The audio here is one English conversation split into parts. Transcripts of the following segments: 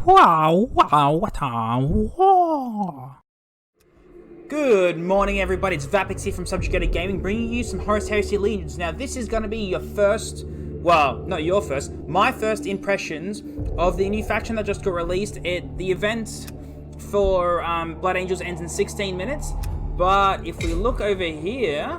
Good morning, everybody. It's Vapix here from Subjugated Gaming, bringing you some Horus Heresy Legions. Now, this is going to be your first, well, not your first, my first impressions of the new faction that just got released. The event for Blood Angels ends in 16 minutes, but if we look over here,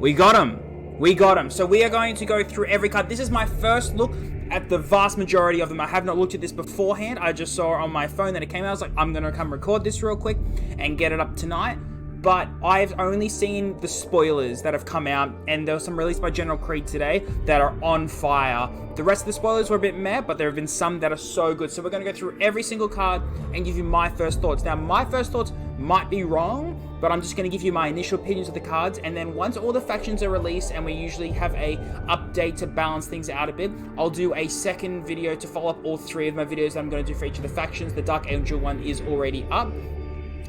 we got them. We got them. So we are going to go through every card. This is my first look at the vast majority of them. I have not looked at this beforehand. I just saw it on my phone that it came out. I was like, I'm going to come record this real quick and get it up tonight. But I've only seen the spoilers that have come out, and there was some released by General Creed today that are on fire. The rest of the spoilers were a bit meh, but there have been some that are so good. So we're going to go through every single card and give you my first thoughts. Now, my first thoughts might be wrong, but I'm just going to give you my initial opinions of the cards, and then once all the factions are released and we usually have a update to balance things out a bit, I'll do a second video to follow up all three of my videos that I'm going to do for each of the factions. The Dark Angel one is already up,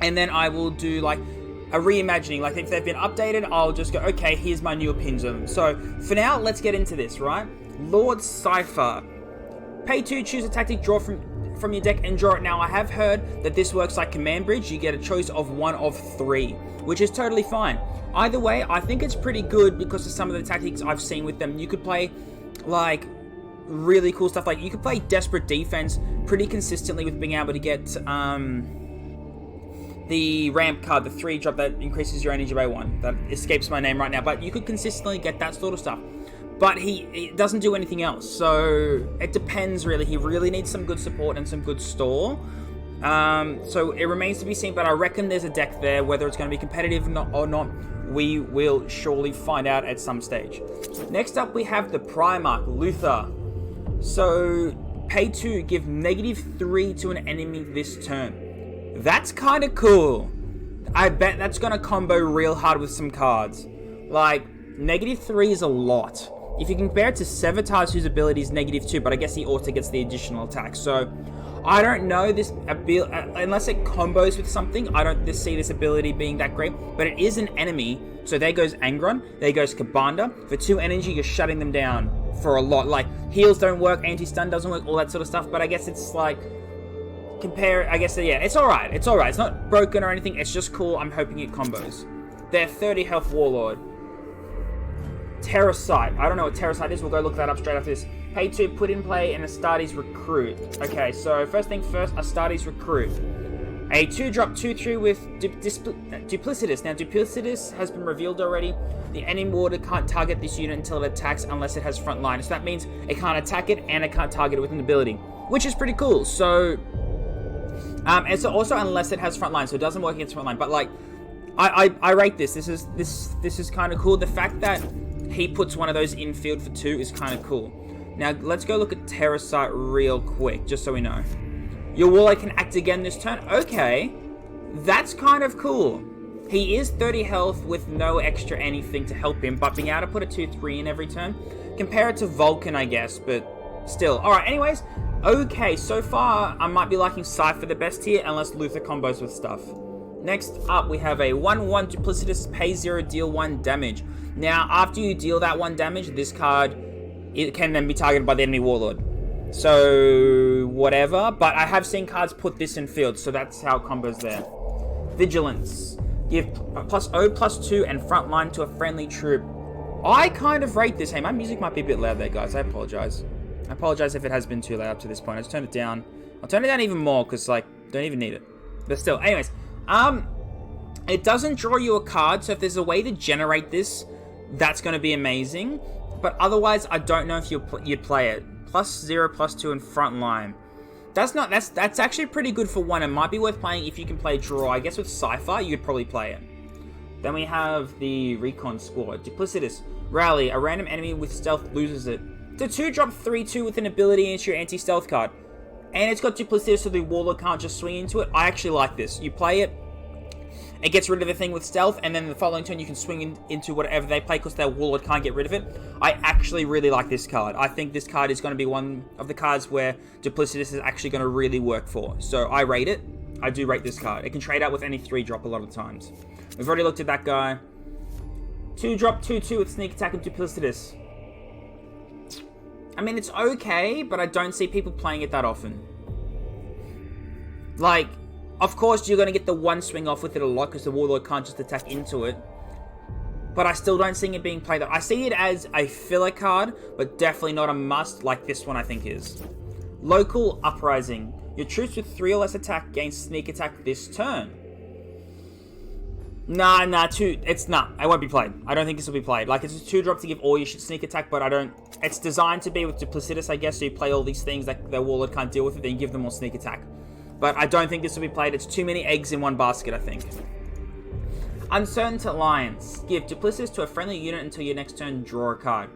and then I will do like a reimagining. Like if they've been updated, I'll just go, okay, here's my new opinions of them. So for now, let's get into this, right? Lord Cipher. Pay 2, choose a tactic, draw from your deck and draw it. Now, I have heard that this works like Command Bridge. You get a choice of one of 3, which is totally fine. Either way, I think it's pretty good because of some of the tactics I've seen with them. You could play like really cool stuff. Like you could play Desperate Defense pretty consistently with being able to get the ramp card, the 3-drop that increases your energy by 1. That escapes my name right now, but you could consistently get that sort of stuff. But he doesn't do anything else, so it depends really. He really needs some good support and some good store. So it remains to be seen, but I reckon there's a deck there. Whether it's going to be competitive or not, we will surely find out at some stage. Next up, we have the Primark Luther. So pay 2, give -3 to an enemy this turn. That's kind of cool. I bet that's going to combo real hard with some cards. Like, -3 is a lot. If you compare it to Sevatar's, whose ability is -2, but I guess he also gets the additional attack. So, I don't know this ability, unless it combos with something, I don't see this ability being that great. But it is an enemy, so there goes Angron, there goes Kabanda. For 2 energy, you're shutting them down for a lot. Like, heals don't work, anti-stun doesn't work, all that sort of stuff. But I guess it's like, I guess, yeah, it's alright. It's alright. It's not broken or anything, it's just cool. I'm hoping it combos. They're 30 health Warlord. Pterosaur. I don't know what Pterosaur is. We'll go look that up straight after this. Pay 2, put in play, and Astartes Recruit. Okay, so first thing first, Astartes Recruit. A 2-drop 2/3 with Duplicitous. Now, Duplicitous has been revealed already. The enemy warder can't target this unit until it attacks unless it has front line. So that means it can't attack it, and it can't target it with an ability, which is pretty cool. So, and so also unless it has front line, so it doesn't work against front line. But like, I rate this. This is kind of cool. The fact that he puts one of those in field for 2 is kind of cool. Now, let's go look at Pterosaur real quick, just so we know. Your Warlord can act again this turn. Okay, that's kind of cool. He is 30 health with no extra anything to help him, but being able to put a 2/3 in every turn. Compare it to Vulcan, I guess, but still. Alright, anyways. Okay, so far, I might be liking Cipher the best here, unless Luther combos with stuff. Next up, we have a 1/1 Duplicitous, pay 0, deal 1 damage. Now, after you deal that 1 damage, this card, it can then be targeted by the enemy Warlord. So, whatever. But I have seen cards put this in field, so that's how it combos there. Vigilance. Give +0/+2 and frontline to a friendly troop. I kind of rate this. Hey, my music might be a bit loud there, guys. I apologize. I apologize if it has been too loud up to this point. I just turned it down. I'll turn it down even more, because, like, don't even need it. But still, anyways. It doesn't draw you a card, so if there's a way to generate this, that's going to be amazing. But otherwise, I don't know if you'd play it. +0/+2 and front line. That's actually pretty good for 1. It might be worth playing if you can play draw. I guess with Cipher, you'd probably play it. Then we have the Recon Squad. Duplicitous. Rally. A random enemy with stealth loses it. It's a 2-drop 3/2 with an ability into your anti-stealth card. And it's got Duplicitous, so the Warlord can't just swing into it. I actually like this. You play it, it gets rid of the thing with stealth, and then the following turn you can swing into whatever they play because their Warlord can't get rid of it. I actually really like this card. I think this card is going to be one of the cards where Duplicitous is actually going to really work for. So I rate it. I do rate this card. It can trade out with any 3-drop a lot of times. We've already looked at that guy. 2-drop 2/2 with sneak attack and Duplicitous. mean, it's okay, but I don't see people playing it that often. Like, of course, you're going to get the one swing off with it a lot because the Warlord can't just attack into it. But I still don't see it being played. I see it as a filler card, but definitely not a must like this one I think is. Local Uprising. Your troops with 3 or less attack gain sneak attack this turn. Nah, it won't be played. I don't think this will be played. Like, it's a 2-drop to give all your shit sneak attack, but I don't... It's designed to be with Duplicitous, I guess, so you play all these things that the Warlord can't deal with it, then you give them more sneak attack. But I don't think this will be played. It's too many eggs in one basket, I think. Uncertain Alliance. Give Duplicitous to a friendly unit until your next turn, draw a card.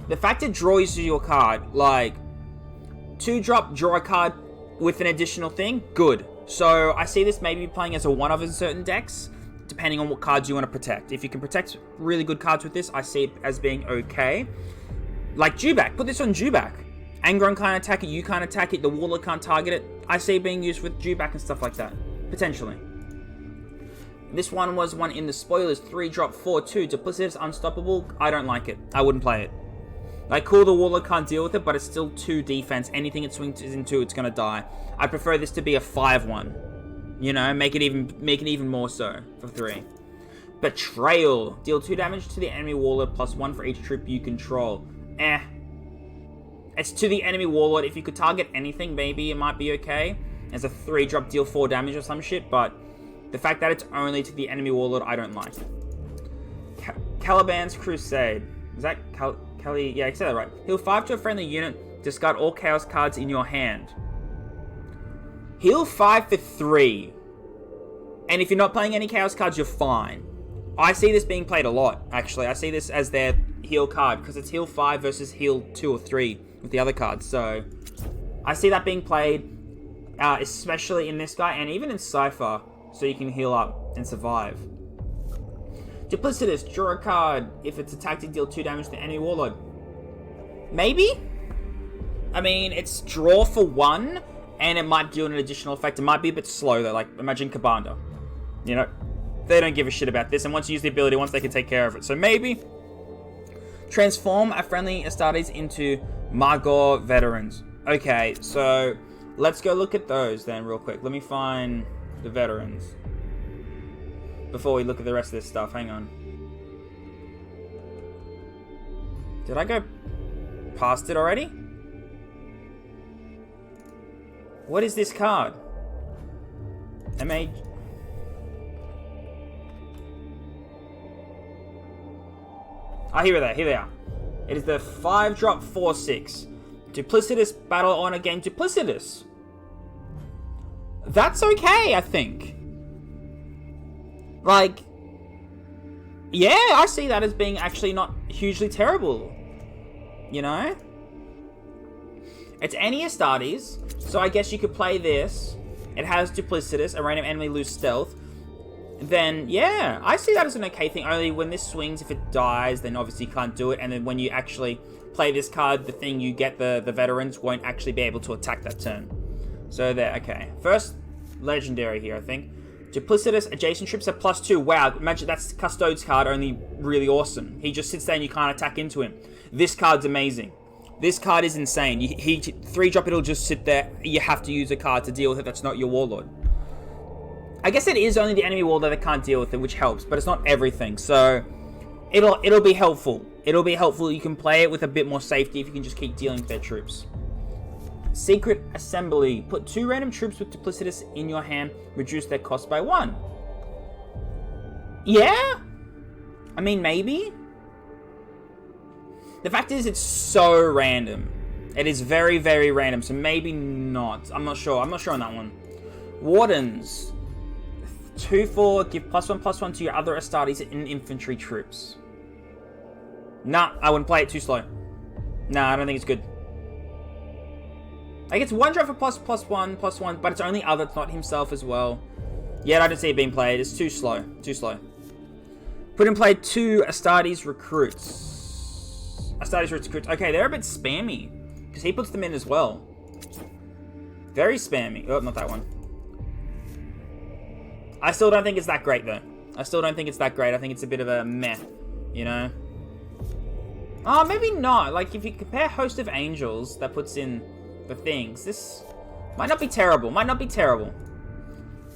The fact it draws you your card, like... 2-drop, draw a card with an additional thing, good. So I see this maybe playing as a one-of in certain decks, depending on what cards you want to protect. If you can protect really good cards with this, I see it as being okay. Like Dewback, put this on Dewback. Angron can't attack it, you can't attack it, the Warlord can't target it. I see it being used with Dewback and stuff like that, potentially. This one was one in the spoilers, 3-drop, 4-2, Duplicitous, Unstoppable. I don't like it. I wouldn't play it. Like, cool, the Warlord can't deal with it, but it's still 2 defense. Anything it swings into, it's gonna die. I prefer this to be a 5-1. You know, make it even more so for 3. Betrayal. Deal 2 damage to the enemy Warlord plus 1 for each troop you control. It's to the enemy Warlord. If you could target anything, maybe it might be okay. As a 3-drop, deal 4 damage or some shit, but the fact that it's only to the enemy Warlord, I don't like. Caliban's Crusade. Is that yeah, I said that right. Heal 5 to a friendly unit. Discard all Chaos cards in your hand. Heal 5 for 3. And if you're not playing any Chaos cards, you're fine. I see this being played a lot, actually. I see this as their heal card, because it's heal 5 versus heal 2 or 3 with the other cards. So, I see that being played, especially in this guy, and even in Cipher, so you can heal up and survive. Duplicitous, draw a card. If it's attacked, you deal 2 damage to any Warlord. Maybe? I mean, it's draw for 1, and it might do an additional effect. It might be a bit slow, though. Like, imagine Kabanda. You know, they don't give a shit about this, and once you use the ability, once they can take care of it. So maybe transform a friendly Astartes into Magor veterans. Okay, so let's go look at those then real quick. Let me find the veterans before we look at the rest of this stuff. Hang on. Did I go past it already? What is this card? Ah, here they are. It is the 5-drop 4/6. Duplicitous Battle Honor game Duplicitous. That's okay, I think. Like, yeah, I see that as being actually not hugely terrible. You know? It's any Astartes, so I guess you could play this. It has Duplicitous, a random enemy lose stealth. Then, yeah, I see that as an okay thing. Only when this swings, if it dies, then obviously you can't do it. And then when you actually play this card, the thing you get, the veterans, won't actually be able to attack that turn. So there, okay. First, legendary here, I think. Duplicitous, adjacent troops are +2. Wow, imagine that's Custode's card, only really awesome. He just sits there and you can't attack into him. This card's amazing. This card is insane. He 3-drop, it'll just sit there. You have to use a card to deal with it that's not your Warlord. I guess it is only the enemy Warlord that can't deal with it, which helps, but it's not everything. So, it'll be helpful. It'll be helpful. You can play it with a bit more safety if you can just keep dealing with their troops. Secret Assembly. Put 2 random troops with Duplicitous in your hand. Reduce their cost by 1. Yeah? I mean, maybe? The fact is, it's so random. It is very, very random, so maybe not. I'm not sure. I'm not sure on that one. Wardens. 2/4. Give +1/+1 to your other Astartes and infantry troops. Nah, I wouldn't play it. Too slow. Nah, I don't think it's good. Like, it's 1-drop for +1/+1, but it's only other, it's not himself as well. Yeah, I don't see it being played. It's too slow. Too slow. Put in play 2 Astartes recruits. Astartes recruits. Okay, they're a bit spammy, because he puts them in as well. Very spammy. Oh, not that one. I still don't think it's that great, though. I still don't think it's that great. I think it's a bit of a meh, you know? Oh, maybe not. Like, if you compare Host of Angels, that puts in the things. This might not be terrible. Might not be terrible.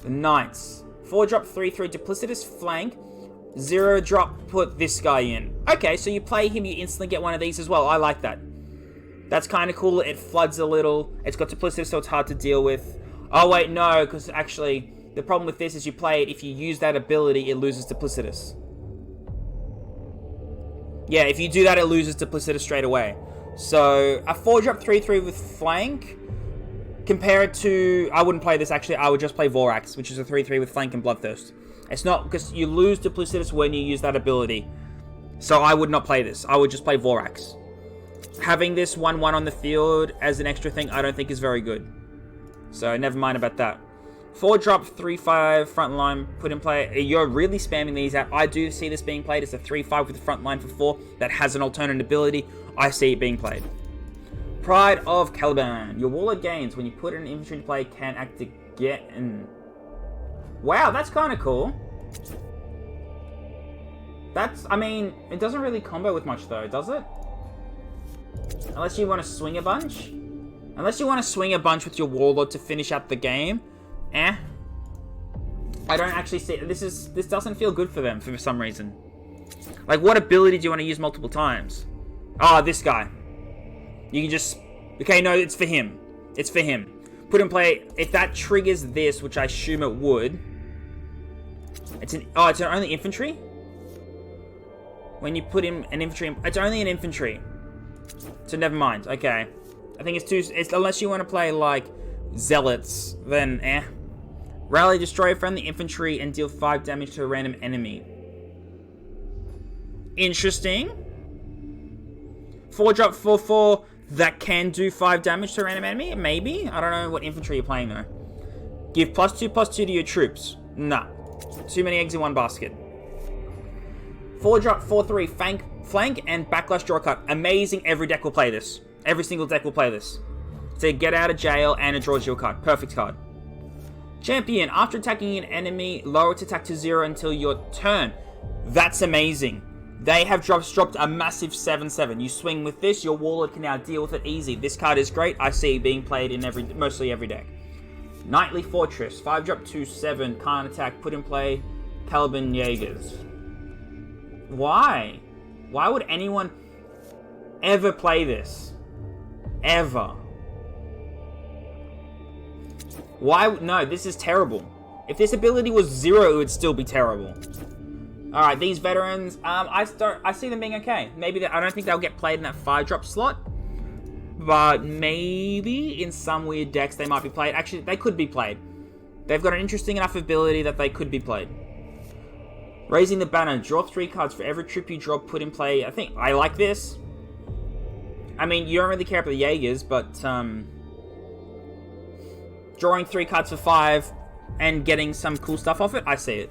The Knights. 4-drop, 3/3, Duplicitous Flank. 0-drop, put this guy in. Okay, so you play him, you instantly get one of these as well. I like that. That's kind of cool. It floods a little. It's got Duplicitous, so it's hard to deal with. Oh, wait, no, because actually, the problem with this is you play it, if you use that ability, it loses Duplicitous. Yeah, if you do that, it loses Duplicitous straight away. So, a 4-drop 3/3 with Flank. Compare it to... I wouldn't play this, actually. I would just play Vorax, which is a 3/3 with Flank and Bloodthirst. It's not... because you lose Duplicitous when you use that ability. So, I would not play this. I would just play Vorax. Having this 1/1 on the field as an extra thing, I don't think is very good. So, never mind about that. 4-drop, 3/5, frontline, put in play. You're really spamming these out. I do see this being played. It's a 3/5 with a frontline for 4 that has an alternate ability. I see it being played. Pride of Caliban. Your warlord gains when you put an infantry into play can act again. Wow, that's kind of cool. That's, I mean, it doesn't really combo with much though, does it? Unless you want to swing a bunch. Unless you want to swing a bunch with your warlord to finish up the game. I don't actually see... This doesn't feel good for them for some reason. Like, what ability do you want to use multiple times? Oh, this guy. You can just... Okay, no, it's for him. It's for him. Put in play... If that triggers this, which I assume it would... It's an... Oh, it's only infantry? When you put in an infantry... It's only an infantry. So, never mind. Okay. I think it's too... unless you want to play, like, Zealots, then Rally, destroy friendly infantry and deal 5 damage to a random enemy. Interesting. 4-drop, 4/4, that can do 5 damage to a random enemy? Maybe? I don't know what infantry you're playing, though. Give +2/+2 to your troops. Nah. Too many eggs in one basket. 4-drop, 4/3, flank, and backlash draw card. Amazing, every deck will play this. Every single deck will play this. To get out of jail, and it draws your card. Perfect card. Champion, after attacking an enemy, lower its attack to 0 until your turn. That's amazing. They have dropped a massive 7/7. You swing with this, your warlord can now deal with it easy. This card is great. I see it being played in mostly every deck. Knightly Fortress, 5-drop 2/7, can't attack, put in play, Caliban Jaegers. Why? Why would anyone ever play this? Ever? Why? No, this is terrible. If this ability was 0, it would still be terrible. Alright, these veterans, I see them being okay. Maybe I don't think they'll get played in that 5-drop slot. But maybe in some weird decks they might be played. Actually, they could be played. They've got an interesting enough ability that they could be played. Raising the banner, draw 3 cards for every troop you draw, put in play. I think I like this. I mean, you don't really care about the Jaegers, but drawing 3 cards for 5 and getting some cool stuff off it, I see it.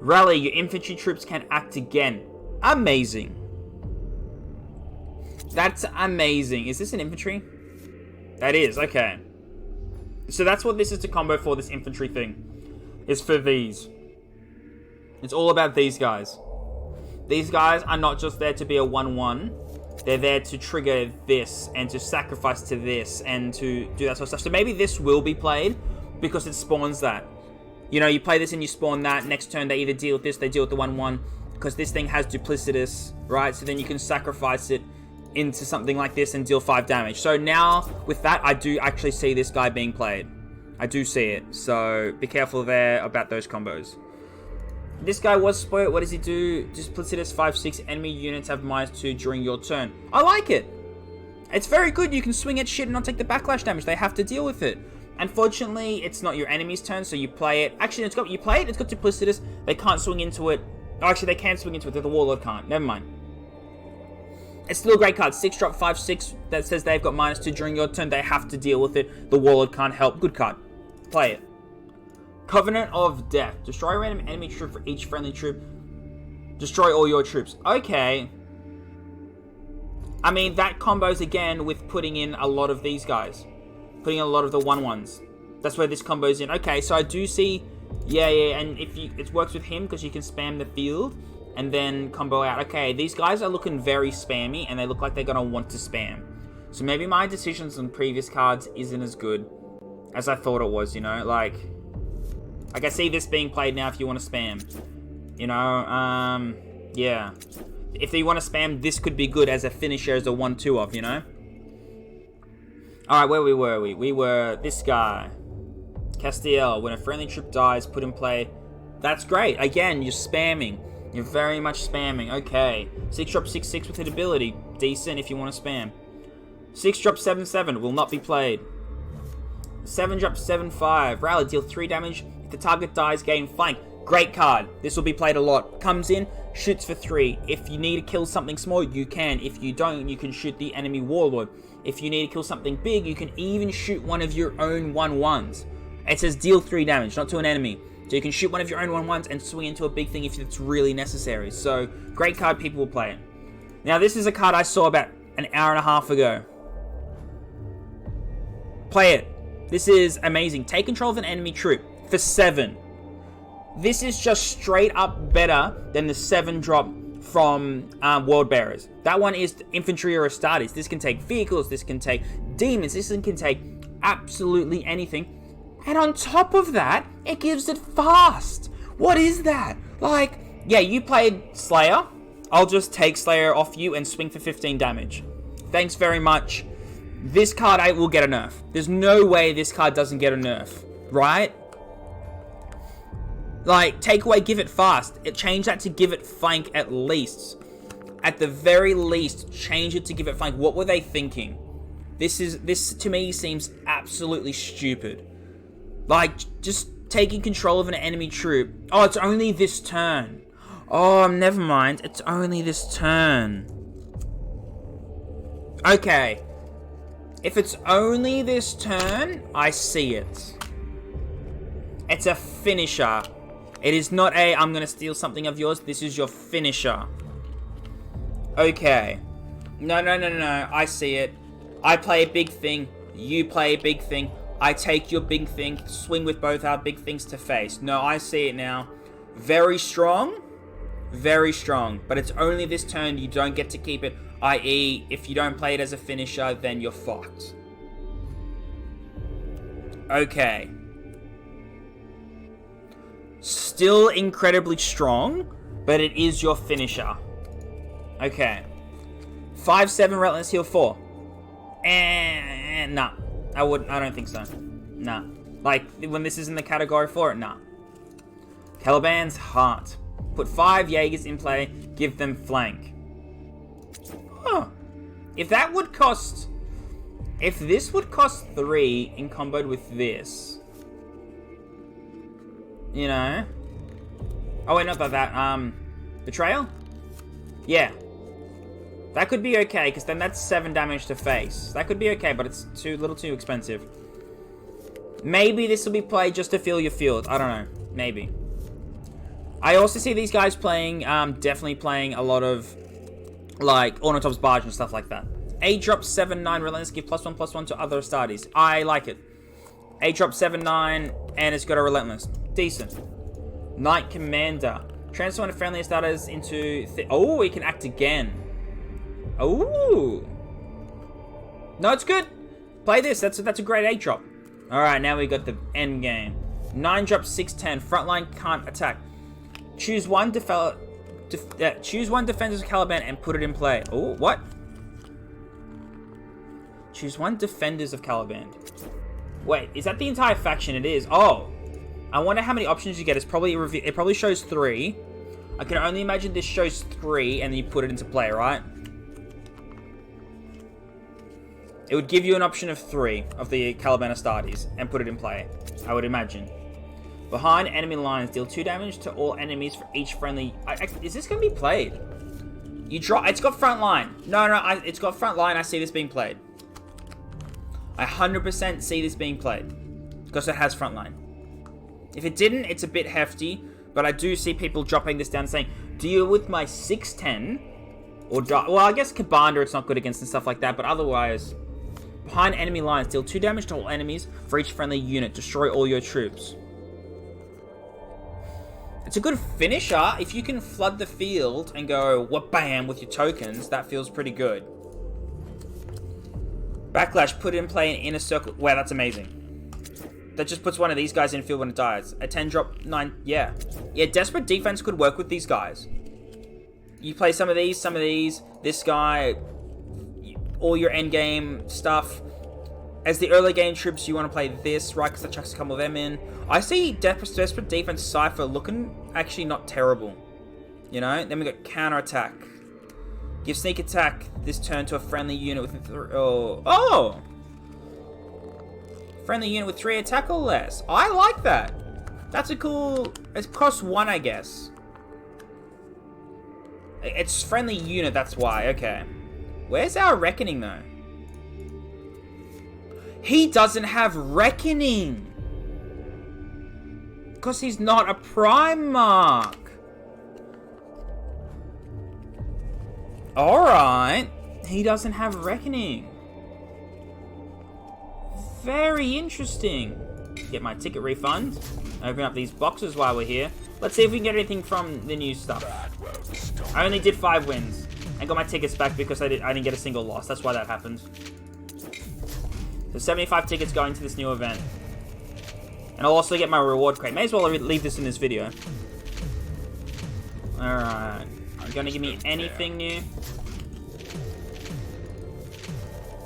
Rally, your infantry troops can act again. Amazing. That's amazing. Is this an infantry? That is, okay. So that's what this is to combo for, this infantry thing. Is for these. It's all about these guys. These guys are not just there to be a 1/1. They're there to trigger this and to sacrifice to this and to do that sort of stuff. So maybe this will be played because it spawns that. You know, you play this and you spawn that. Next turn, they either deal with this, they deal with the 1/1. Because this thing has duplicitous, right? So then you can sacrifice it into something like this and deal 5 damage. So now, with that, I do actually see this guy being played. I do see it. So be careful there about those combos. This guy was spoiled. What does he do? Duplicitous 5/6. Enemy units have -2 during your turn. I like it. It's very good. You can swing at shit and not take the backlash damage. They have to deal with it. Unfortunately, it's not your enemy's turn, so you play it. Actually, you play it. It's got duplicitous. They can't swing into it. Oh, actually, they can swing into it. The warlord can't. Never mind. It's still a great card. 6-drop 5/6 that says they've got -2 during your turn. They have to deal with it. The warlord can't help. Good card. Play it. Covenant of Death. Destroy a random enemy troop for each friendly troop. Destroy all your troops. Okay. I mean, that combos again with putting in a lot of these guys. Putting in a lot of the 1/1s. That's where this combos in. Okay, so I do see... Yeah, and if you, it works with him because you can spam the field. and then combo out. Okay, these guys are looking very spammy, and they look like they're going to want to spam. So maybe my decisions on previous cards isn't as good as I thought it was, you know? Like I see this being played now if you want to spam. You know, yeah. If you want to spam, this could be good as a finisher, as a 1-2 of, you know? Alright, where were we? We were this guy. Castiel, when a friendly troop dies, put in play. That's great. Again, you're spamming. You're very much spamming. Okay. 6 drop 6/6 with hit ability. Decent if you want to spam. 6 drop 7/7 will not be played. 7 drop 7/5. Rally, deal 3 damage. If the target dies, gain flank. Great card. This will be played a lot. Comes in, shoots for 3. If you need to kill something small, you can. If you don't, you can shoot the enemy warlord. If you need to kill something big, you can even shoot one of your own 1/1s. It says deal 3 damage, not to an enemy. So you can shoot one of your own 1/1s and swing into a big thing if it's really necessary. So, great card, people will play it. Now, this is a card I saw about an hour and a half ago. Play it. This is amazing. Take control of an enemy troop for 7. This is just straight up better than the 7 drop from World Bearers. That one is infantry or Astartes. This can take vehicles, this can take demons, this can take absolutely anything. And on top of that, it gives it fast. What is that? Like, yeah, you played Slayer. I'll just take Slayer off you and swing for 15 damage. Thanks very much. This card will get a nerf. There's no way this card doesn't get a nerf, right? Like, take away, give it fast. Change that to give it flank at least. At the very least, change it to give it flank. What were they thinking? This to me seems absolutely stupid. Like, just taking control of an enemy troop. Oh, it's only this turn. Oh, never mind. It's only this turn. Okay. If it's only this turn, I see it. It's a finisher. It is not a, I'm going to steal something of yours. This is your finisher. Okay. No. I see it. I play a big thing. You play a big thing. I take your big thing, swing with both our big things to face. No, I see it now. Very strong. Very strong. But it's only this turn. You don't get to keep it. I.e., if you don't play it as a finisher, then you're fucked. Okay. Still incredibly strong, but it is your finisher. Okay. 5/7 Relentless Heal 4. Nah. I don't think so. Nah. Like, when this is in the category for it, nah. Caliban's Heart. Put 5 Jaegers in play, give them flank. Huh. If this would cost 3 in comboed with this. You know? Oh wait, not that. Betrayal? Yeah. That could be okay, because then that's 7 damage to face. That could be okay, but it's a little too expensive. Maybe this will be played just to fill your field. I don't know. Maybe. I also see these guys playing, definitely playing a lot of, like, Ornithop's Barge and stuff like that. 8 drop 7/9 Relentless, give +1/+1 to other Astartes. I like it. 8 drop 7/9, and it's got a Relentless. Decent. Knight Commander. Transform a friendly Astartes into... Oh, he can act again. Oh. No, it's good. Play this. That's a great 8 drop. Alright, now we got the end game. 9 drop 6/10. Frontline can't attack. Choose one choose one Defenders of Caliban and put it in play. Oh, what? Choose one Defenders of Caliban. Wait, is that the entire faction? It is. Oh. I wonder how many options you get. It probably shows 3. I can only imagine this shows 3 and then you put it into play, right? It would give you an option of 3 of the Caliban Astartes and put it in play, I would imagine. Behind enemy lines, deal 2 damage to all enemies for each friendly... is this going to be played? You draw... It's got front line. No, it's got front line. I see this being played. I 100% see this being played. Because it has front line. If it didn't, it's a bit hefty. But I do see people dropping this down and saying, deal with my 6/10. Or... Well, I guess Commander it's not good against and stuff like that. But otherwise... Behind enemy lines, deal 2 damage to all enemies for each friendly unit. Destroy all your troops. It's a good finisher. If you can flood the field and go wha-bam with your tokens, that feels pretty good. Backlash, put in play an inner circle. Wow, that's amazing. That just puts one of these guys in field when it dies. A 10 drop 9. Yeah. Yeah, Desperate Defense could work with these guys. You play some of these, this guy, all your end game stuff. As the early game troops, you want to play this, right? Because that chucks a couple of them in. I see Desperate Defense Cipher looking actually not terrible. You know? Then we got Counter Attack. Give Sneak Attack this turn to a friendly unit with... Oh! Friendly unit with 3 attack or less. I like that. That's a cool... It costs 1, I guess. It's friendly unit, that's why. Okay. Where's our Reckoning, though? He doesn't have Reckoning. Because he's not a Primark. Alright. He doesn't have Reckoning. Very interesting. Get my ticket refund. Open up these boxes while we're here. Let's see if we can get anything from the new stuff. I only did 5 wins. I got my tickets back because I didn't get a single loss. That's why that happened. So 75 tickets going to this new event. And I'll also get my reward crate. May as well leave this in this video. Alright. Are you gonna give me anything new?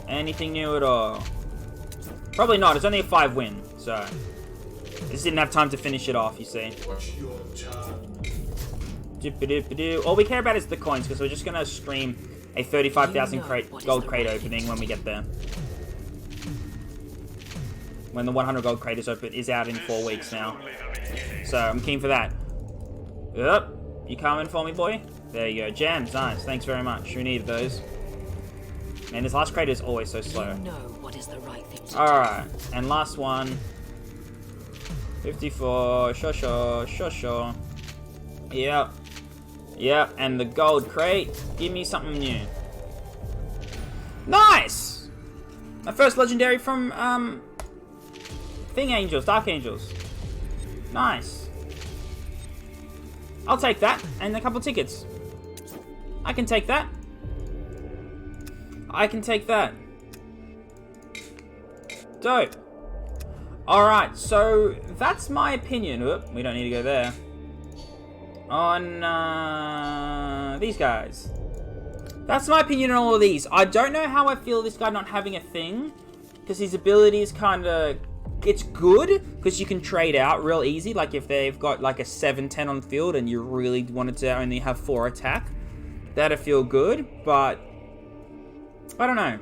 Anything new at all? Probably not. It's only a 5 win, so... Just didn't have time to finish it off, you see. All we care about is the coins, because we're just going to stream a 35,000 gold crate opening when we get there. When the 100 gold crate is out in 4 weeks now. So, I'm keen for that. Yep. You coming for me, boy? There you go. Gems, nice. Thanks very much. We need those. Man, this last crate is always so slow. You know what is the right thing to do. Alright, and last one. 54, sure. Yep. Yep, and the gold crate. Give me something new. Nice! My first legendary from, Dark Angels. Nice. I'll take that, and a couple tickets. I can take that. Dope. Alright, so that's my opinion. Oop, we don't need to go there. On these guys. That's my opinion on all of these. I don't know how I feel this guy not having a thing. Because his ability is kind of... It's good, because you can trade out real easy. Like if they've got like a 7-10 on the field and you really wanted to only have 4 attack. That'd feel good, but... I don't know.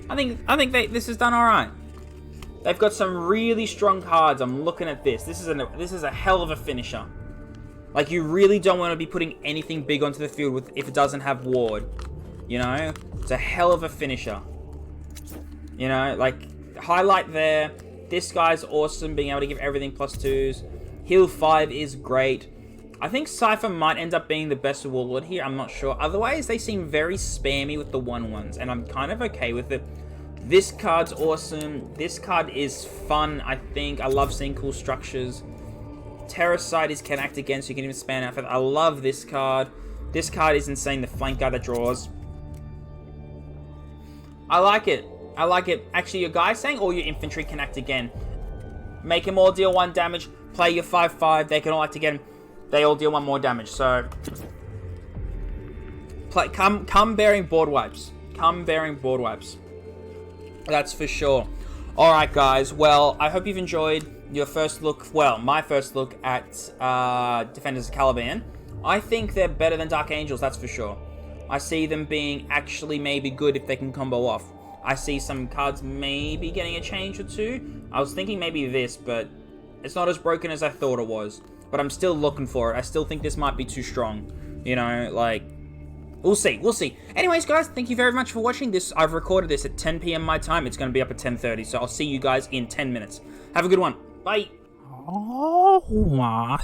I think this is done all right. They've got some really strong cards. I'm looking at this. This is a hell of a finisher. Like you really don't want to be putting anything big onto the field if it doesn't have ward. You know, it's a hell of a finisher. You know, like highlight there. This guy's awesome, being able to give everything +2s. Heal 5 is great. I think Cipher might end up being the best warlord here. I'm not sure. Otherwise, they seem very spammy with the 1/1s, and I'm kind of okay with it. This card's awesome. This card is fun, I think. I love seeing cool structures. Pterosaur can act again, so you can even spam out for that. I love this card. This card is insane. The flank guy that draws. I like it. Actually, your guy's saying all your infantry can act again. Make them all deal 1 damage. Play your 5/5. They can all act again. They all deal 1 more damage, so... Come bearing board wipes. That's for sure. Alright, guys. Well, I hope you've enjoyed your first look... Well, my first look at Defenders of Caliban. I think they're better than Dark Angels, that's for sure. I see them being actually maybe good if they can combo off. I see some cards maybe getting a change or 2. I was thinking maybe this, but... It's not as broken as I thought it was. But I'm still looking for it. I still think this might be too strong. You know, like... We'll see. Anyways, guys, thank you very much for watching this. I've recorded this at 10 PM my time. It's going to be up at 10:30. So I'll see you guys in 10 minutes. Have a good one. Bye. Oh, wow.